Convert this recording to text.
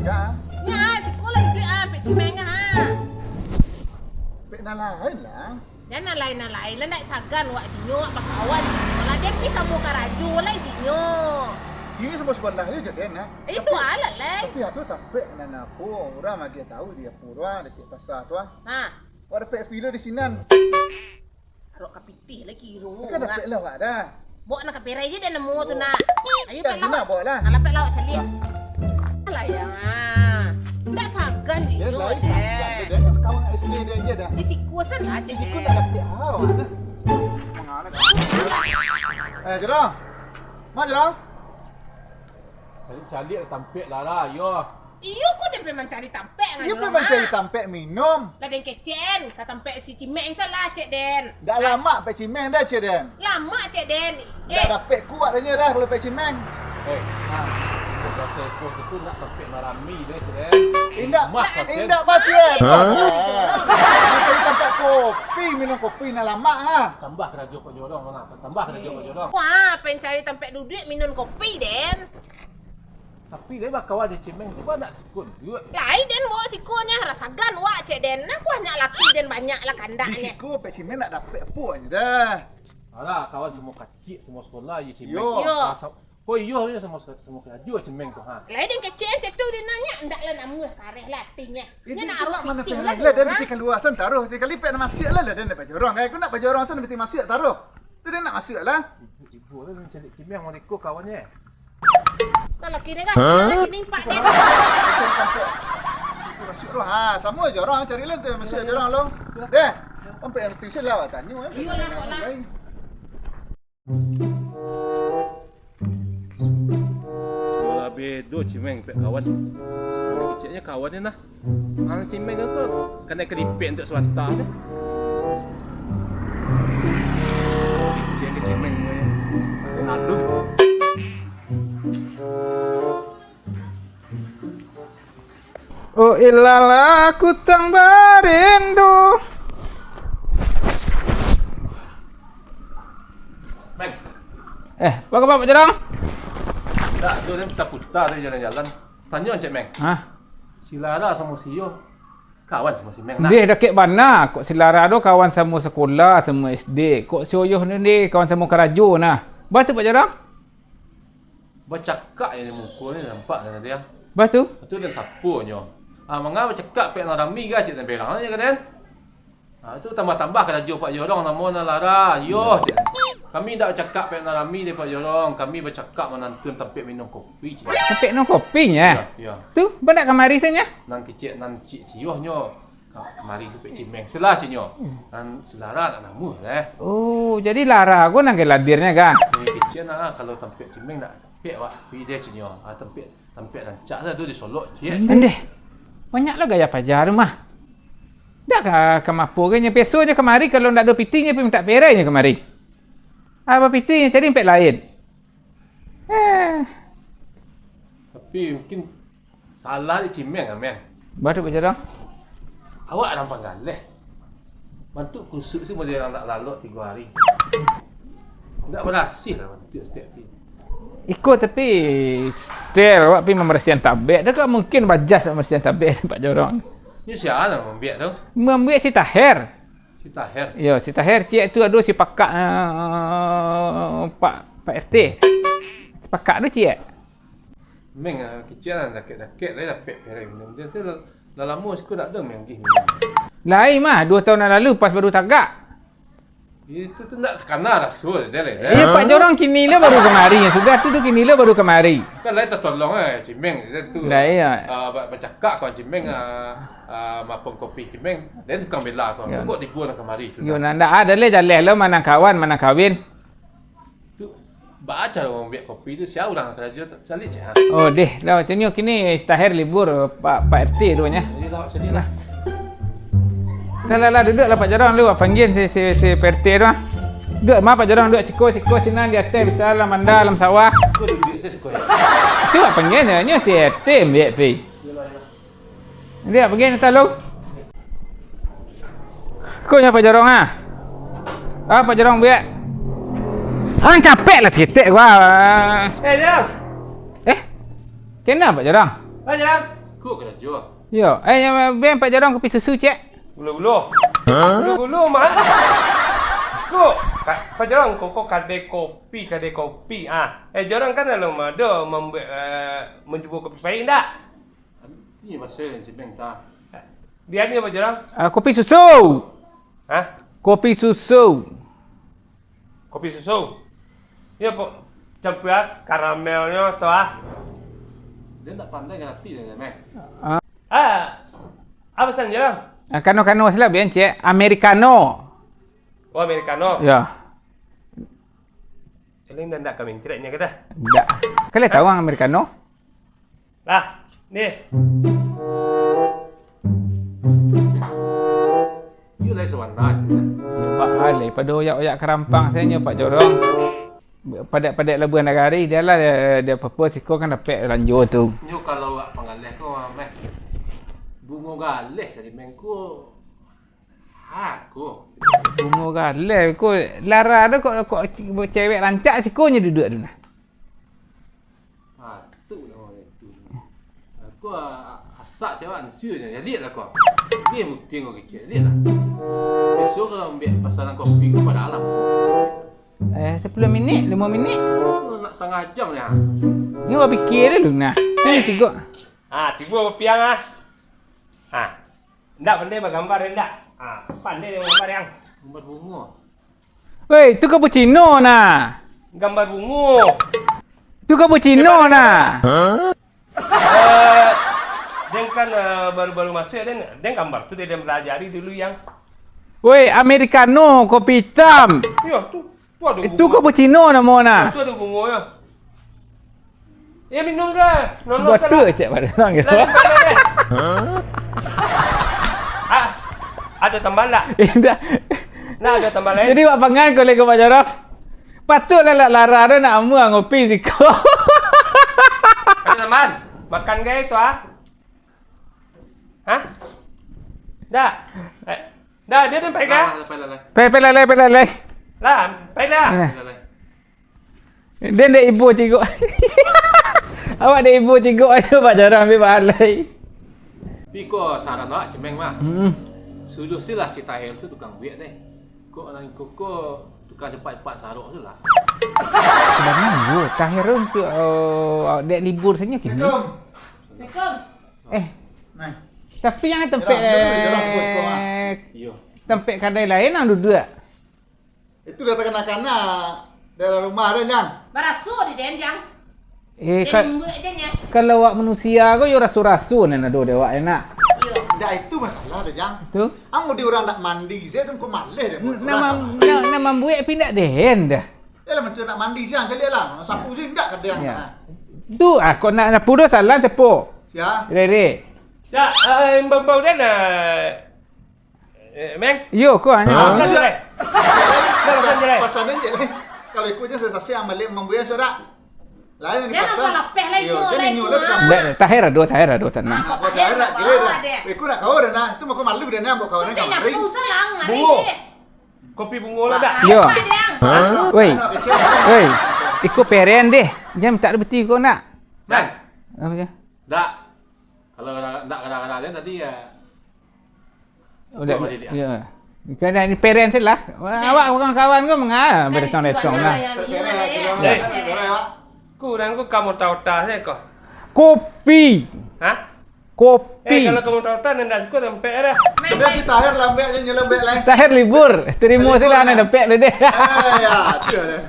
baca. Ya, sekolah duit pek cimeng ha. Pek nak lain lah. Dan lain lah nak sagan wak dinyo wak bakawan. Kalau dia pi sama karaju lah dinyo. Ini semua sekolah je Den ah. Itu alat lah. Tapi ada tampek nana aku. Orang lagi tahu dia pura dekat pasar tu ah. Ha. Ada pek filler di sinan. Arok kapitih lagi ro. Kan ada pek lah wak dah. Bawa nak kapirai je dia nemu tu nak. Ayo pek Nak lawak. bawa lah. Alah pek lawak calik. Alah ya. Tak sagan Dia dinyo lain deh. sampai dia kan sekawan SD dia je dah. Di sikuasan lah cik. Siku tak ada pek awak dah. Mengana. Jerong. Mak Jerong. Cari tampek lah yo. Iyo kau dia memang cari tampek dengan Dia orang, memang ha? cari tampek minum. Lah den kecen, kata tampek si Cimek yang salah cik Den. Dah lama pek cimeng dah Cik Den. Lama cik Den. Dah dapat kuat dah dah kalau pek cimeng. Rasa aku tu nak tampek marami dia cik. Indak Mas pasien. indak pasien. Cari tempat kopi, minum kopi nak lama ha. Tambah kerajo Pak Jorong nak. Tambah kerajo Pak Jorong. Wah, pengen cari tampek duduk minum kopi Den. Tapi dia kawan dia cimeng tu nak sikun juga. Lain Den bawa sikonya rasagan wak cik Den. Aku hanya laki Den banyak lah Di kandaknya. siku pek cimeng nak dapat apa je dah. Alah kawan semua kecil semua sekolah je cimeng. Yo. Oh iyo je semua kerajo cimeng tu ha. Lain Den kecen cik tu dia nanya ndak lah namu kareh latihnya. Dia nak arwah mana meeting pek lah. lah dia bitik keluar san taruh. Sekali pek nak masuk lah dia nak baju orang. Aku nak baju orang san bitik masuk taruh. Tu dia nak masuk lah. Ibu tu mencari cimeng mau ikut kawannya. Nah, laki ni kan? Laki ni empat Den. Masuk tu ha, sama je orang cari lah tu masuk je orang lu. Deh. Sampai yang t-shirt lah tanya eh. Iyalah, kok lah. Sudah habis dua cimeng pek kawan. Kecilnya kawan ni nah. Ang cimeng tu kena keripik untuk swasta tu. Kecil ke cimeng ni. Aduh. Oh ilalah aku tang berindu. Meng. Apa khabar Pak Jerong? Tak, tu dia putar-putar dia jalan-jalan. Tanya Encik Meng. Si Lara sama si Yo kawan sama si Meng nak. Dia dekat mana? Kok si Lara tu kawan sama sekolah, sama SD. Kok si Oyuh ni kawan sama kerajo nah. Betul Pak Jerong? Bercakap je muka ni nampak dengan dia. Betul? Betul dia sapunya. Mengapa bercakap pek nak rami ke cik tempelang je kan? Itu tambah-tambah kerajo Pak Jorong nama Lara. Yo. Kami tak bercakap pek nak rami dia Pak Jorong. Kami bercakap menantun tampik minum kopi cik. Sampai no kopinya. Ya. Tu, benak kamari saja. Nan kecik nan cik ciyohnya. Kemari tu pek cimeng selah ciknyo. Nan selara nak nama lah. Oh, jadi Lara aku nang ladirnya kan. Ni kecik nak kalau tampik cimeng nak tampik wak pi dia ciknyo. Tampik rancak dah tu disolok cik. Andeh. Banyaklah gaya pajar rumah. Dah ke mapo ke peso je kemari kalau ndak ada pitinya pergi minta perainya kemari. Apa pitinya cari tempat lain. Tapi mungkin salah di cimeng kan men. Betul Pak Jerong. Awak nampak galeh. Bantu kusuk si model orang tak lalu 3 hari. Tak berhasil lah bantu setiap hari. Ikut tapi still awak pergi membersihkan tabik. Dah kan mungkin bajas membersihkan tabik Pak Jorong. Ni siapa nak membiak tu? Membuat si Tahir. Si Tahir. Ya, si Tahir cik tu ada si pakak Pak RT. Pakak tu cik. Meng kecil lah dakit-dakit lah dapat perai minum. Dia tu dah lama aku tak ada meng pergi minum. Lain mah 2 tahun yang lalu pas baru tagak. Itu tu nak kena rasul dia lah. Ya Pak Jorong kini lah baru kemari. Sudah tu kini lah baru kemari. Kan lain tertolong cimeng dia tu. Lah ya. Bercakap kawan cimeng mapung kopi cimeng. Dia bukan bela kau. Kau tipu nak kemari tu. Yo nanda ada le jalan lo mana kawan mana kawin. Tu baca orang biak kopi tu siapa orang kerja salik je. Oh deh, lah macam ni kini Tahir libur Pak RT tu nya. Jadi lawak sini lah. Lah duduklah Pak Jorong lu panggil si PRT tu. Duduk mah Pak Jorong duduk siko sinan di atas bisa dalam manda dalam sawah. Kau duduk saya sekolah. Tu apa panggilnya? Nya si RT ambil pi. Dia panggil nak lu. Kau nya Pak Jorong ah. Pak Jorong biar. Capek lah titik gua. Jorong. Kenapa Pak Jorong? Jorong. Kok kena jual. Yo, ben Pak Jorong kopi susu cek. Gula-gula. Gula-gula mah. Kok Pak Jorong kok kadai kopi. Jorong kan dalam ada menjual kopi pahit tak? Ini pasal yang cipeng tak. Dia ni Pak Jorong? Kopi susu. Hah? Kopi susu. Kopi susu. Ya Pak, campur karamelnya tu Dia tak pandai kan hati dia, Mek. Apa pesan Jorong? Kano salah ben cek. Americano. Oh, americano. Ya. Ini dah nak kami ceritanya kita. Tak. Kalian tahu orang Americano? Lah, ni. You lai sewanat. Pak alai pada oyak-oyak kerampang saya Pak Jorong. Padat-padat Labuan Nagari dia lah dia apa siko kan dapat lanjut tu. Nyo kalau awak pangaleh ko, Mek. Bungo galeh jadi mengko. Aku. Bungo galeh ko lara tu kok cewek rancak sikonya duduk tu nah. Tu lah orang itu. Aku asak cewek ansyunya. Ya lihat lah kau. Dia bukti kau kecil. Lihat lah. Besok kalau ambil pasaran kopi kau pada alam. 10 minit, 5 minit. Nak setengah jam ni. Ni awak fikir dulu nah. Ni tiga. Tiba piang Ndak pandai bergambar ndak? Pandai dia gambar yang. Gambar bunga. Wei, tu cappuccino nah. Gambar bunga. Tu cappuccino nah. Dia kan baru-baru masuk dia gambar tu dia pelajari dulu yang. Wei, americano kopi hitam. Ya, tu ada bunga. Itu cappuccino nama nah. Tu ada bunga ya. Ya minum ke? Nono Betul cek pada orang gitu. Ada tambahan tak? Indah. Nah, ada tambahan lain. Jadi awak pangan kau lagi Pak Jorong. Patutlah lara tu nak amu ngopi siko. Ada tambahan? Makan ke itu Hah? Dah. Dah dia sampai ke? Pelai. Lah, sampai dah. Dia nak ibu cikgu. Awak ada ibu cikgu aja Pak Jorong ambil balai. Tapi kau saran awak cemeng mah. Suluh silah si Tahir tu tukang buat deh. Kau orang koko tukang cepat-cepat saruk tu lah. Sebenarnya bu, Tahir untuk dek libur saja kini. Assalamualaikum. Nah. Tapi yang tempat Yo. tempat kedai lain yang duduk. Itu dah kanak-kanak dalam rumah ada nyang. Barasu di denjang. Dia Munggu dia nya. kalau awak manusia kau yo rasu-rasu nak do awak enak. Yo. Dah itu masalah dah nyang. Tu. Amu dia orang nak mandi, saya tu kau malih dia. Nama buat pindah dehen dah. Ya lah macam nak mandi siang jadi lah. Sapu sih enggak kadang. Ya. Tu aku nak pudo salah cepo. Ya. Rere. Cak, bau-bau dia nak Meng. Yo kau hanya. Pasal je. Pasal je. Pasal ni je. Kalau ikut je saya siang balik membuat sorak. Lain ni Dia pasal. nak lepeh lah Yo, nyo jadi lah nyo itu. lah tukang Dah Tahir ada tanah. Nak kau cara kira dah. Ikut nak kau dah nah. Itu mau kau malu dia nak kau Itu nak nak kamari. pusat lang mari Bungo. dia. Kopi bunga lah dah. Yo. Wei. Anak kecil. Wei. Ikut peren deh. Jam tak ada beti kau nak. Dan. Apa je? Tak. Kalau nak kadang-kadang dia tadi ya. Udah. Ya. Kena ni peren tu lah. Awak kawan-kawan kau mengah beretong-retong lah. Kurang kau kamu tahu-tahu saya kau. Kopi. Hah? Kopi. Kalau kamu tahu-tahu nanti suka sampai dah. Dia si Tahir lambat je nyelembek lain. Tahir libur. Terima sila nak dapet le deh. Ya, tu dah.